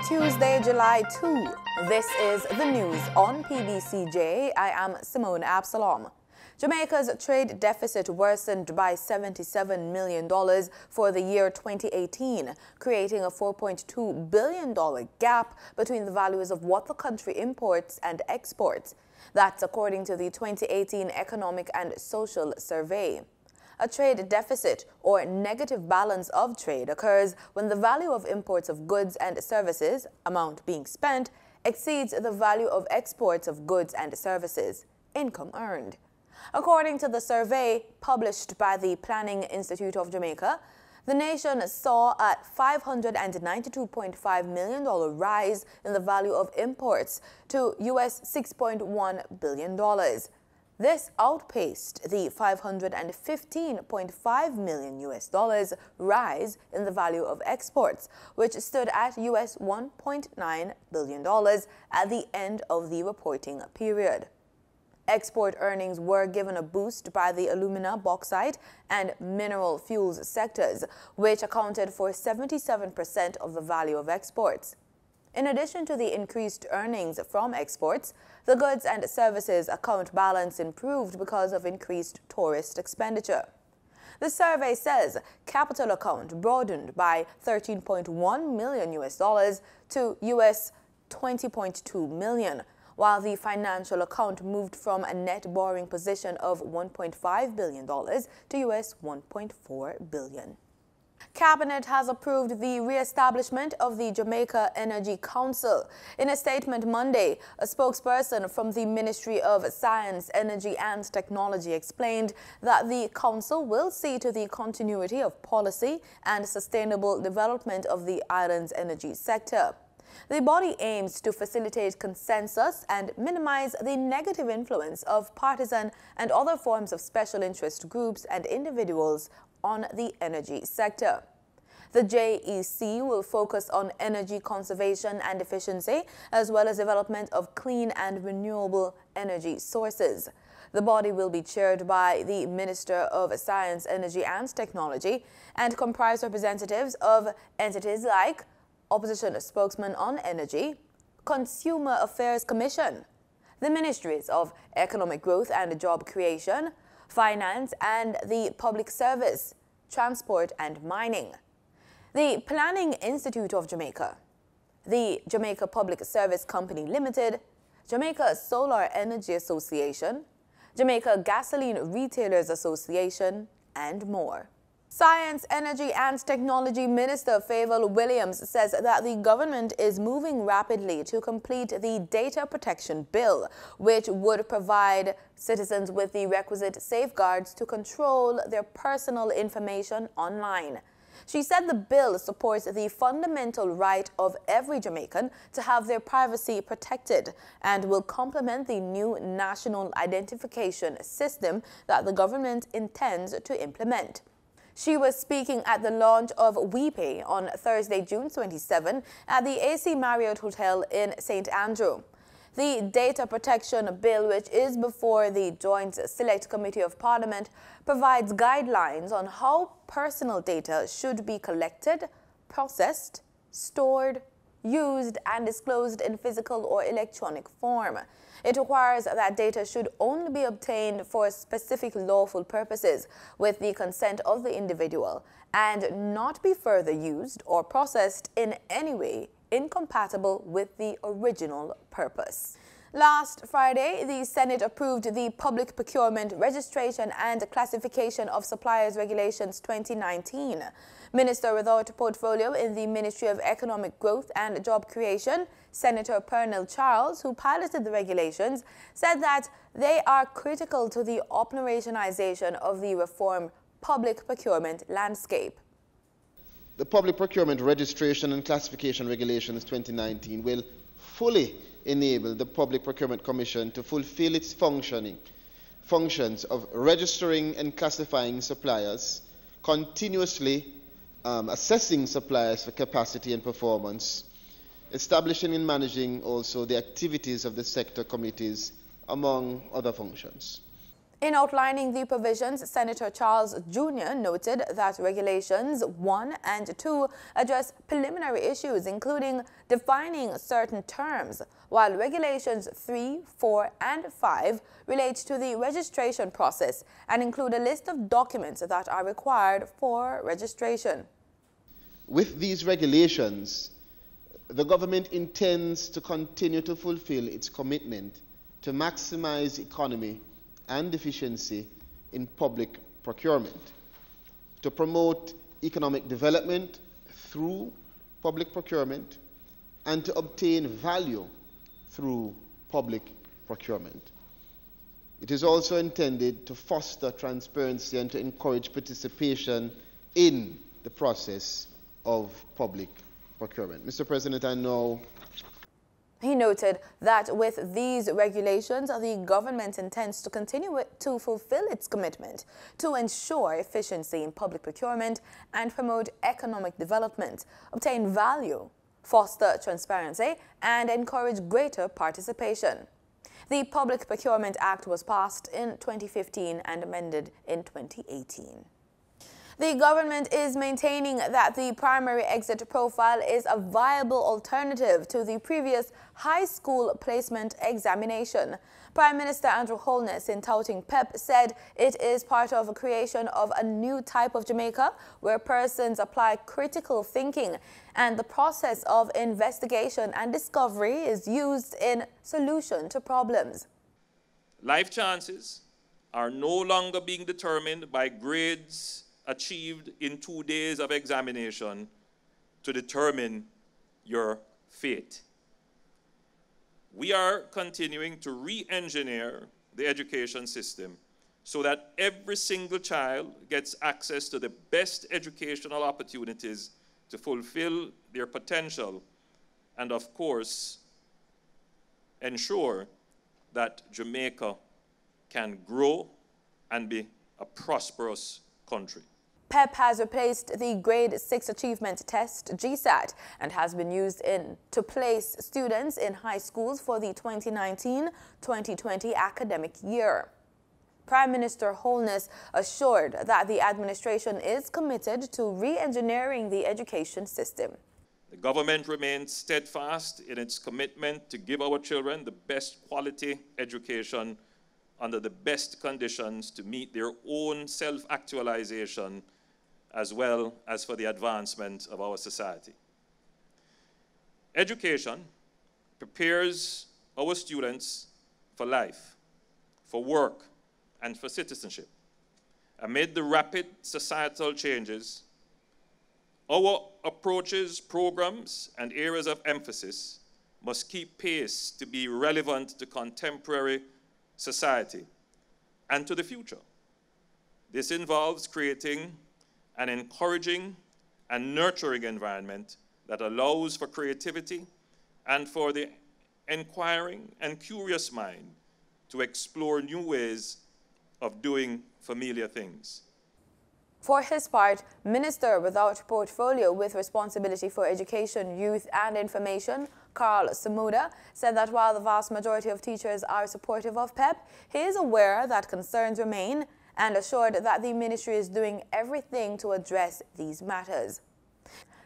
Tuesday, July 2. This is the news on PBCJ. I am Simone Absalom. Jamaica's trade deficit worsened by $77 million for the year 2018, creating a $4.2 billion gap between the values of what the country imports and exports. That's according to the 2018 Economic and Social Survey. A trade deficit or negative balance of trade occurs when the value of imports of goods and services, amount being spent, exceeds the value of exports of goods and services, income earned. According to the survey published by the Planning Institute of Jamaica, the nation saw a $592.5 million rise in the value of imports to US $6.1 billion. This outpaced the $515.5 million rise in the value of exports, which stood at US $1.9 billion at the end of the reporting period. Export earnings were given a boost by the alumina, bauxite, and mineral fuels sectors, which accounted for 77% of the value of exports. In addition to the increased earnings from exports, the goods and services account balance improved because of increased tourist expenditure. The survey says capital account broadened by $13.1 million to US $20.2 million, while the financial account moved from a net borrowing position of $1.5 billion to US $1.4 billion. Cabinet has approved the re-establishment of the Jamaica Energy Council. In a statement Monday, a spokesperson from the Ministry of Science, Energy and Technology explained that the council will see to the continuity of policy and sustainable development of the island's energy sector. The body aims to facilitate consensus and minimize the negative influence of partisan and other forms of special interest groups and individuals on the energy sector. The JEC will focus on energy conservation and efficiency, as well as development of clean and renewable energy sources. The body will be chaired by the Minister of Science, Energy and Technology and comprise representatives of entities like Opposition Spokesman on Energy, Consumer Affairs Commission, the Ministries of Economic Growth and Job Creation, Finance and the Public Service, Transport and Mining, the Planning Institute of Jamaica, the Jamaica Public Service Company Limited, Jamaica Solar Energy Association, Jamaica Gasoline Retailers Association, and more. Science, Energy and Technology Minister Favour Williams says that the government is moving rapidly to complete the Data Protection Bill, which would provide citizens with the requisite safeguards to control their personal information online. She said the bill supports the fundamental right of every Jamaican to have their privacy protected and will complement the new national identification system that the government intends to implement. She was speaking at the launch of WePay on Thursday, June 27 at the AC Marriott Hotel in St. Andrew. The Data Protection Bill, which is before the Joint Select Committee of Parliament, provides guidelines on how personal data should be collected, processed, stored, used and disclosed in physical or electronic form. It requires that data should only be obtained for specific lawful purposes with the consent of the individual and not be further used or processed in any way incompatible with the original purpose. Last Friday, the Senate approved the Public Procurement Registration and Classification of Suppliers Regulations 2019. Minister without portfolio in the Ministry of Economic Growth and Job Creation, Senator Pernell Charles, who piloted the regulations, said that they are critical to the operationalization of the reformed public procurement landscape. The Public Procurement Registration and Classification Regulations 2019 will fully enable the Public Procurement Commission to fulfill its functions of registering and classifying suppliers, continuously assessing suppliers for capacity and performance, establishing and managing also the activities of the sector committees, among other functions. In outlining the provisions, Senator Charles Jr. noted that Regulations 1 and 2 address preliminary issues, including defining certain terms, while Regulations 3, 4, and 5 relate to the registration process and include a list of documents that are required for registration. With these regulations, the government intends to continue to fulfill its commitment to maximize economy and efficiency in public procurement, to promote economic development through public procurement, and to obtain value through public procurement. It is also intended to foster transparency and to encourage participation in the process of public procurement. Mr. President, I know he noted that with these regulations, the government intends to continue to fulfill its commitment to ensure efficiency in public procurement and promote economic development, obtain value, foster transparency, and encourage greater participation. The Public Procurement Act was passed in 2015 and amended in 2018. The government is maintaining that the primary exit profile is a viable alternative to the previous high school placement examination. Prime Minister Andrew Holness, in touting PEP, said it is part of a creation of a new type of Jamaica where persons apply critical thinking and the process of investigation and discovery is used in solution to problems. Life chances are no longer being determined by grades achieved in 2 days of examination to determine your fate. We are continuing to re-engineer the education system so that every single child gets access to the best educational opportunities to fulfill their potential and, of course, ensure that Jamaica can grow and be a prosperous country. PEP has replaced the Grade 6 Achievement Test, GSAT, and has been used to place students in high schools for the 2019-2020 academic year. Prime Minister Holness assured that the administration is committed to re-engineering the education system. The government remains steadfast in its commitment to give our children the best quality education under the best conditions to meet their own self-actualization as well as for the advancement of our society. Education prepares our students for life, for work, and for citizenship. Amid the rapid societal changes, our approaches, programs, and areas of emphasis must keep pace to be relevant to contemporary society and to the future. This involves creating an encouraging and nurturing environment that allows for creativity and for the inquiring and curious mind to explore new ways of doing familiar things. For his part, Minister without portfolio with responsibility for education, youth and information, Carl Samuda, said that while the vast majority of teachers are supportive of PEP, he is aware that concerns remain and assured that the ministry is doing everything to address these matters.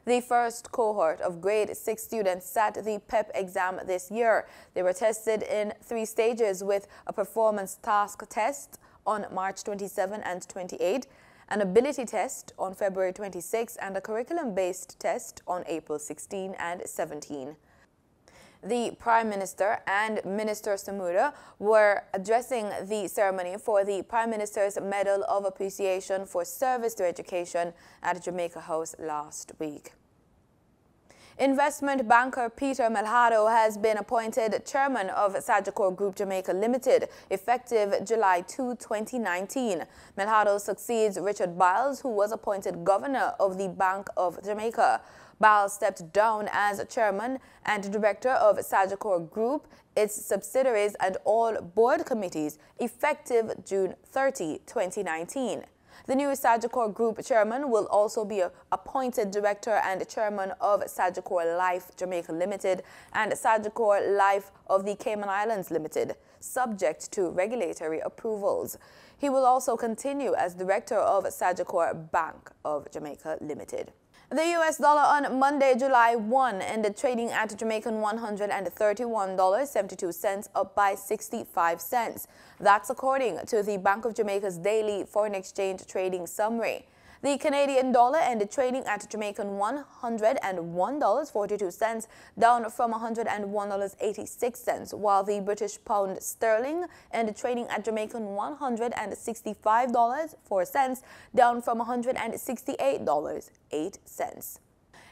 The first cohort of grade 6 students sat the PEP exam this year. They were tested in 3 stages with a performance task test on March 27 and 28, an ability test on February 26 and a curriculum-based test on April 16 and 17. The Prime Minister and Minister Samuda were addressing the ceremony for the Prime Minister's Medal of Appreciation for Service to Education at Jamaica House last week. Investment banker Peter Melhado has been appointed chairman of Sagicor Group Jamaica Limited, effective July 2, 2019. Melhado succeeds Richard Biles, who was appointed governor of the Bank of Jamaica. Biles stepped down as chairman and director of Sagicor Group, its subsidiaries and all board committees, effective June 30, 2019. The new Sagicor Group chairman will also be appointed director and chairman of Sagicor Life Jamaica Limited and Sagicor Life of the Cayman Islands Limited, subject to regulatory approvals. He will also continue as director of Sagicor Bank of Jamaica Limited. The US dollar on Monday, July 1, ended trading at Jamaican $131.72, up by 65 cents. That's according to the Bank of Jamaica's daily foreign exchange trading summary. The Canadian dollar ended trading at Jamaican $101.42, down from $101.86, while the British pound sterling ended trading at Jamaican $165.04, down from $168.08.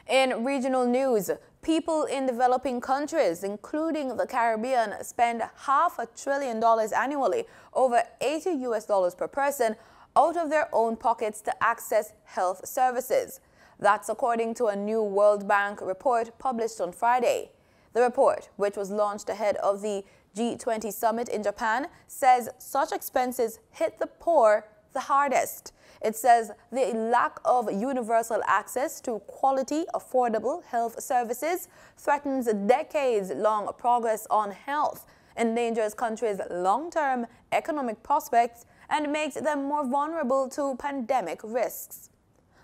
In regional news, people in developing countries, including the Caribbean, spend $500 billion annually, over $80 per person, out of their own pockets to access health services. That's according to a new World Bank report published on Friday. The report, which was launched ahead of the G20 summit in Japan, says such expenses hit the poor the hardest. It says the lack of universal access to quality, affordable health services threatens decades-long progress on health, endangers countries' long-term economic prospects, and makes them more vulnerable to pandemic risks.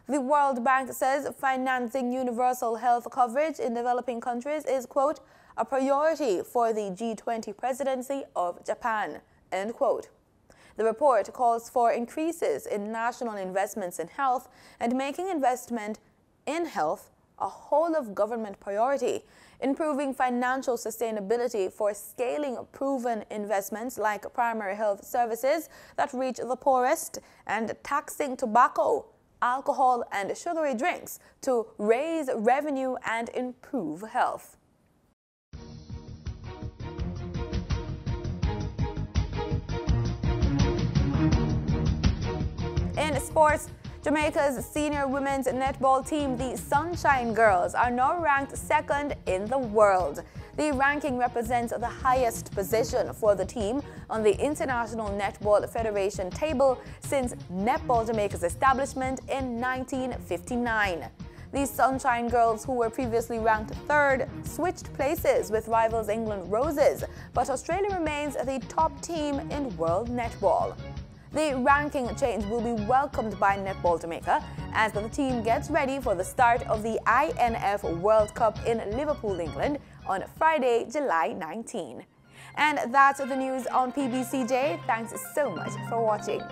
The World Bank says financing universal health coverage in developing countries is, quote, a priority for the G20 presidency of Japan, end quote. The report calls for increases in national investments in health and making investment in health a whole-of-government priority, improving financial sustainability for scaling proven investments like primary health services that reach the poorest, and taxing tobacco, alcohol, and sugary drinks to raise revenue and improve health. In sports, Jamaica's senior women's netball team, the Sunshine Girls, are now ranked second in the world. The ranking represents the highest position for the team on the International Netball Federation table since Netball Jamaica's establishment in 1959. The Sunshine Girls, who were previously ranked third, switched places with rivals England Roses, but Australia remains the top team in world netball. The ranking change will be welcomed by Netball Jamaica as the team gets ready for the start of the INF World Cup in Liverpool, England on Friday, July 19. And that's the news on PBCJ. Thanks so much for watching.